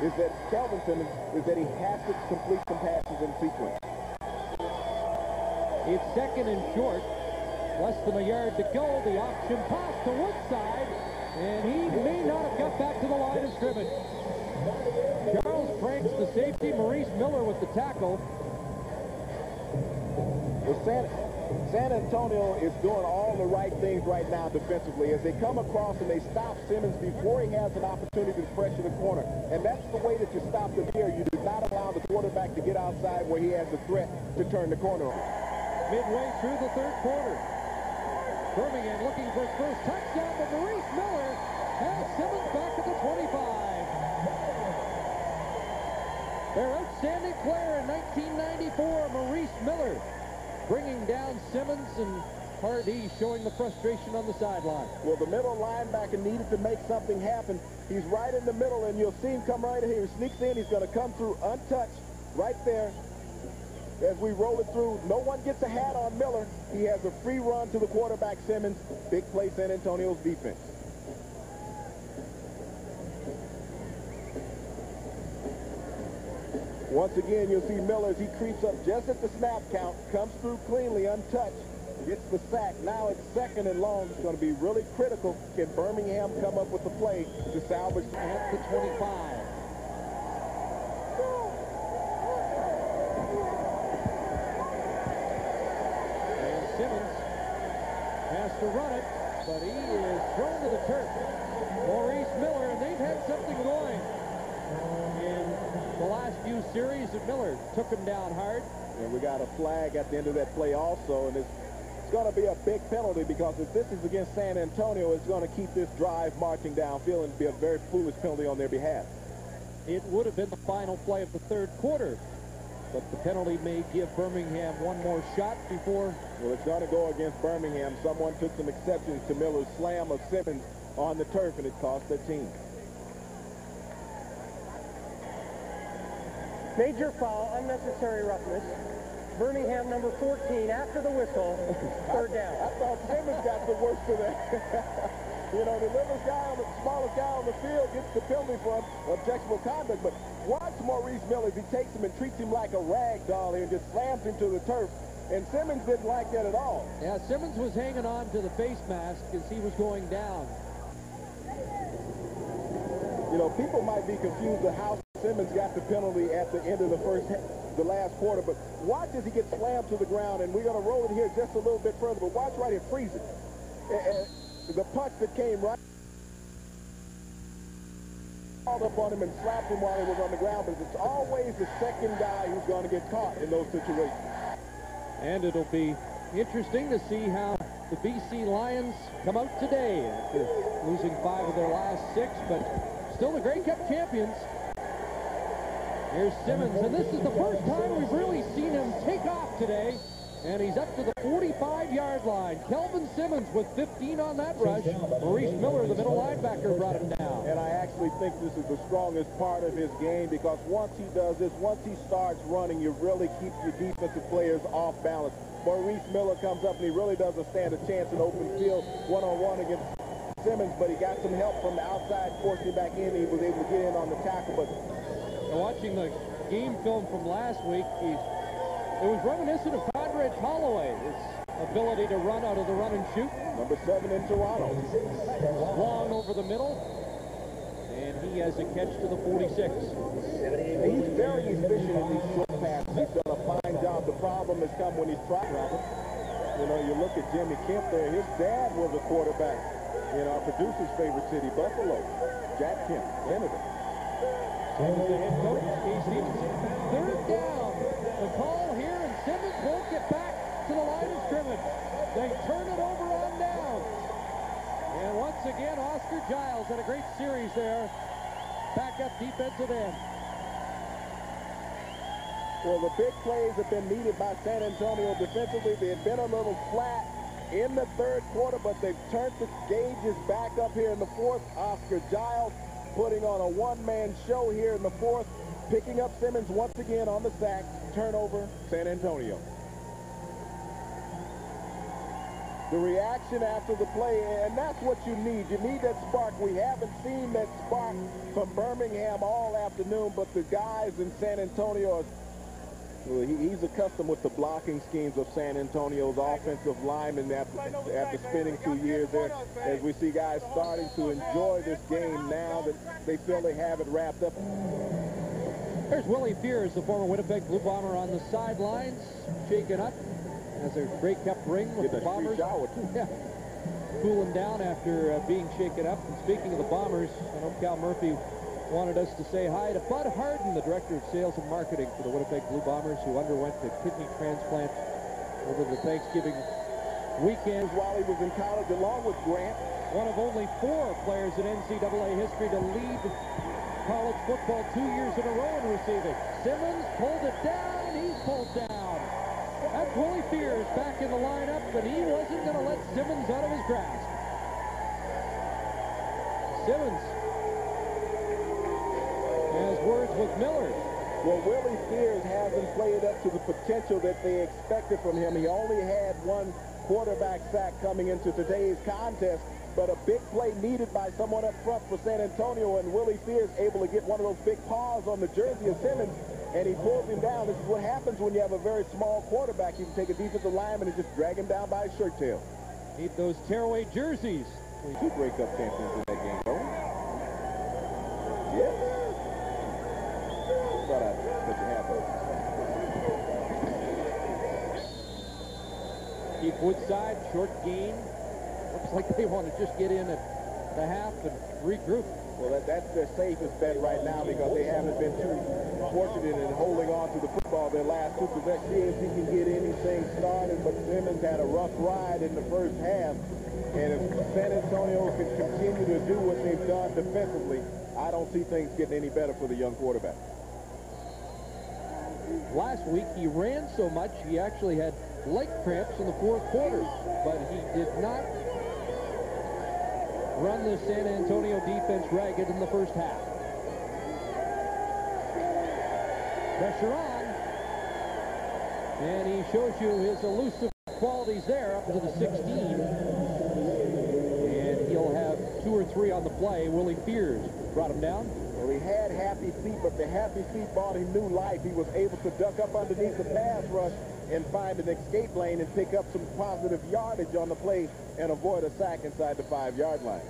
is that Kelvin Simmons is that he has to complete some passes in sequence. It's second and short. Less than a yard to go. The option pass to Woodside, and he may not have got back to the line of scrimmage. Charles Franks, the safety. Maurice Miller with the tackle. Well, San Antonio is doing all the right things right now defensively as they come across and they stop Simmons before he has an opportunity to pressure the corner. And that's the way that you stop the BIR. You do not allow the quarterback to get outside where he has the threat to turn the corner on. Midway through the third quarter. Birmingham looking for his first touchdown, but Maurice Miller has Simmons back at the 25. Their outstanding player in 1994, Maurice Miller, bringing down Simmons, and Pardee showing the frustration on the sideline. Well, the middle linebacker needed to make something happen. He's right in the middle, and you'll see him come right here. He sneaks in. He's going to come through untouched right there. As we roll it through, no one gets a hat on Miller. He has a free run to the quarterback, Simmons. Big play, San Antonio's defense. Once again, you'll see Miller as he creeps up just at the snap count, comes through cleanly, untouched, gets the sack. Now it's second and long. It's going to be really critical. Can Birmingham come up with the play to salvage at the 25? Simmons has to run it, but he is thrown to the turf. Maurice Miller, and they've had something going in the last few series, and Miller took him down hard. And we got a flag at the end of that play also, and it's going to be a big penalty because if this is against San Antonio, it's going to keep this drive marching downfield and be a very foolish penalty on their behalf. It would have been the final play of the third quarter. But the penalty may give Birmingham one more shot before. Well, it's going to go against Birmingham. Someone took some exceptions to Miller's slam of Simmons on the turf, and it cost their team. Major foul, unnecessary roughness. Birmingham number 14 after the whistle, third down. I thought Simmons got the worst of that. You know, the littlest guy, the smallest guy on the field gets the penalty for objectionable conduct. But watch Maurice Miller as he takes him and treats him like a rag doll here and just slams him to the turf. And Simmons didn't like that at all. Yeah, Simmons was hanging on to the face mask as he was going down. You know, people might be confused at how Simmons got the penalty at the end of the last quarter. But watch as he gets slammed to the ground. And we're going to roll it here just a little bit further. But watch right here, freeze it. The punch that came right up on him and slapped him while he was on the ground, but it's always the second guy who's going to get caught in those situations. And it'll be interesting to see how the BC Lions come out today after losing 5 of their last 6, but still the Grey Cup champions. Here's Simmons, and this is the first time we've really seen him take off today. And he's up to the 45-yard line. Kelvin Simmons with 15 on that rush. Maurice Miller, the middle linebacker, brought him down. And I actually think this is the strongest part of his game because once he does this, once he starts running, you really keep your defensive players off balance. Maurice Miller comes up and he really doesn't stand a chance in open field one-on-one against Simmons, but he got some help from the outside, forcing him back in. He was able to get in on the tackle. But watching the game film from last week, it was reminiscent of Conrad Holloway, his ability to run out of the run and shoot. Number 7 in Toronto. Long over the middle, and he has a catch to the 46. He's very efficient in these short passes. He's done a fine job. The problem has come when he's tried, Robert. You know, you look at Jimmy Kemp there. His dad was a quarterback in our producer's favorite city, Buffalo. Jack Kemp, Senator. And the head coach, third down. The call here, and Simmons won't get back to the line of scrimmage. They turn it over on down. And once again, Oscar Giles had a great series there. Back up defensive end. Well, the big plays have been needed by San Antonio defensively. They had been a little flat in the third quarter, but they've turned the gauges back up here in the fourth. Oscar Giles putting on a one-man show here in the fourth, picking up Simmons once again on the sack. Turnover, San Antonio. The reaction after the play, and that's what you need. You need that spark. We haven't seen that spark from Birmingham all afternoon, but the guys in San Antonio are, well, he's accustomed with the blocking schemes of San Antonio's offensive linemen after spending 2 years there. As we see guys starting to enjoy this game now that they feel they have it wrapped up. There's Willie Fears, the former Winnipeg Blue Bomber, on the sidelines, shaken up. Has a Grey Cup ring with the Bombers. Yeah, cooling down after being shaken up. And speaking of the Bombers, I know Cal Murphy wanted us to say hi to Bud Harden, the Director of Sales and Marketing for the Winnipeg Blue Bombers, who underwent a kidney transplant over the Thanksgiving weekend. While he was in college along with Grant. One of only 4 players in NCAA history to lead college football 2 years in a row in receiving. Simmons pulled it down. He's pulled down. That's Willie Fears back in the lineup, but he wasn't going to let Simmons out of his grasp. Simmons has words with Miller. Well, Willie Fears hasn't played up to the potential that they expected from him. He only had 1 quarterback sack coming into today's contest, but a big play needed by someone up front for San Antonio, and Willie Fears able to get one of those big paws on the jersey of Simmons, and he pulls him down. This is what happens when you have a very small quarterback. You can take a defensive lineman and just drag him down by his shirt tail. Need those tearaway jerseys. 2 Grey Cup champions in that game, though. Yes. Thought I'd let you have those. Keep Woodside, short gain. Looks like they want to just get in at the half and regroup. Well, that's their safest bet right now because they haven't been too fortunate in holding on to the football their last 2 possessions. See if he can get anything started, but Simmons had a rough ride in the first half. And if San Antonio can continue to do what they've done defensively, I don't see things getting any better for the young quarterback. Last week, he ran so much, he actually had leg cramps in the 4th quarter, but he did not run the San Antonio defense ragged in the first half. Pressure on, and he shows you his elusive qualities there up to the 16, and he'll have 2 or 3 on the play. Willie Fears brought him down. Well, he had happy feet, but the happy feet brought him new life. He was able to duck up underneath the pass rush and find an escape lane and pick up some positive yardage on the play and avoid a sack inside the 5-yard line.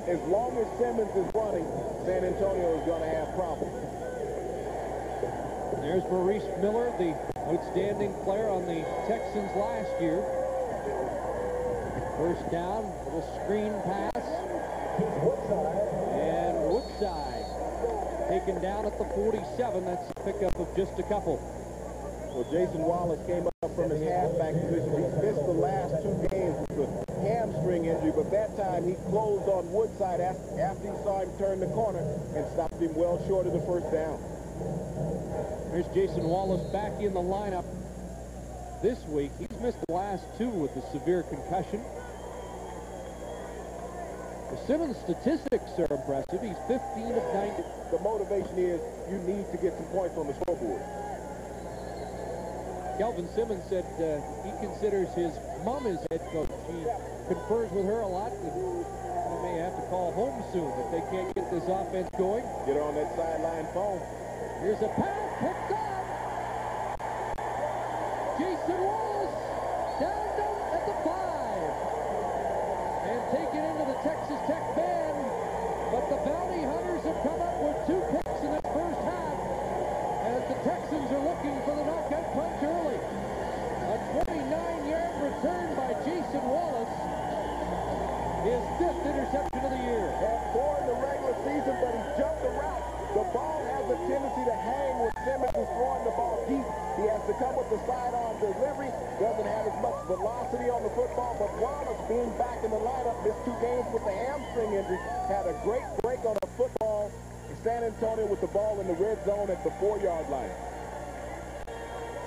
As long as Simmons is running, San Antonio is going to have problems. There's Maurice Miller, the outstanding player on the Texans last year. First down, little screen pass. And Woodside taken down at the 47. That's a pickup of just a couple. Well, Jason Wallace came up from his halfback position. He's missed the last 2 games with a hamstring injury, but that time he closed on Woodside after he saw him turn the corner and stopped him well short of the first down. There's Jason Wallace back in the lineup this week. He's missed the last 2 with a severe concussion. The Simmons statistics are impressive. He's 15 of 90. The motivation is you need to get some points on the scoreboard. Kelvin Simmons said he considers his mom his head coach. He confers with her a lot. And they may have to call home soon if they can't get this offense going. Get her on that sideline phone. Here's a pass picked up. Jason Wallace down at the 5. And taken into the Texas Tech band. But the Bounty Hunters have come up with 2 picks in this first half. As the Texans are looking for the knockout punch early. A 29-yard return by Jason Wallace. His 5th interception of the year. Had 4 in the regular season, but he jumped the route. The ball has a tendency to hang when Simmons is throwing the ball deep. He has to come with the sidearm delivery. Doesn't have as much velocity on the football, but Wallace being back in the lineup, missed 2 games with the hamstring injury, had a great break on a football. San Antonio with the ball in the red zone at the 4-yard line.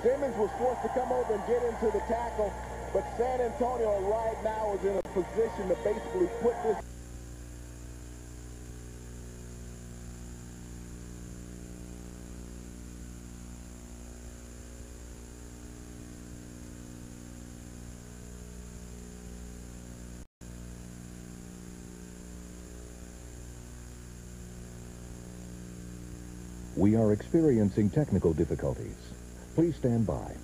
Simmons was forced to come over and get into the tackle, but San Antonio right now is in a position to basically put this We are experiencing technical difficulties. Please stand by.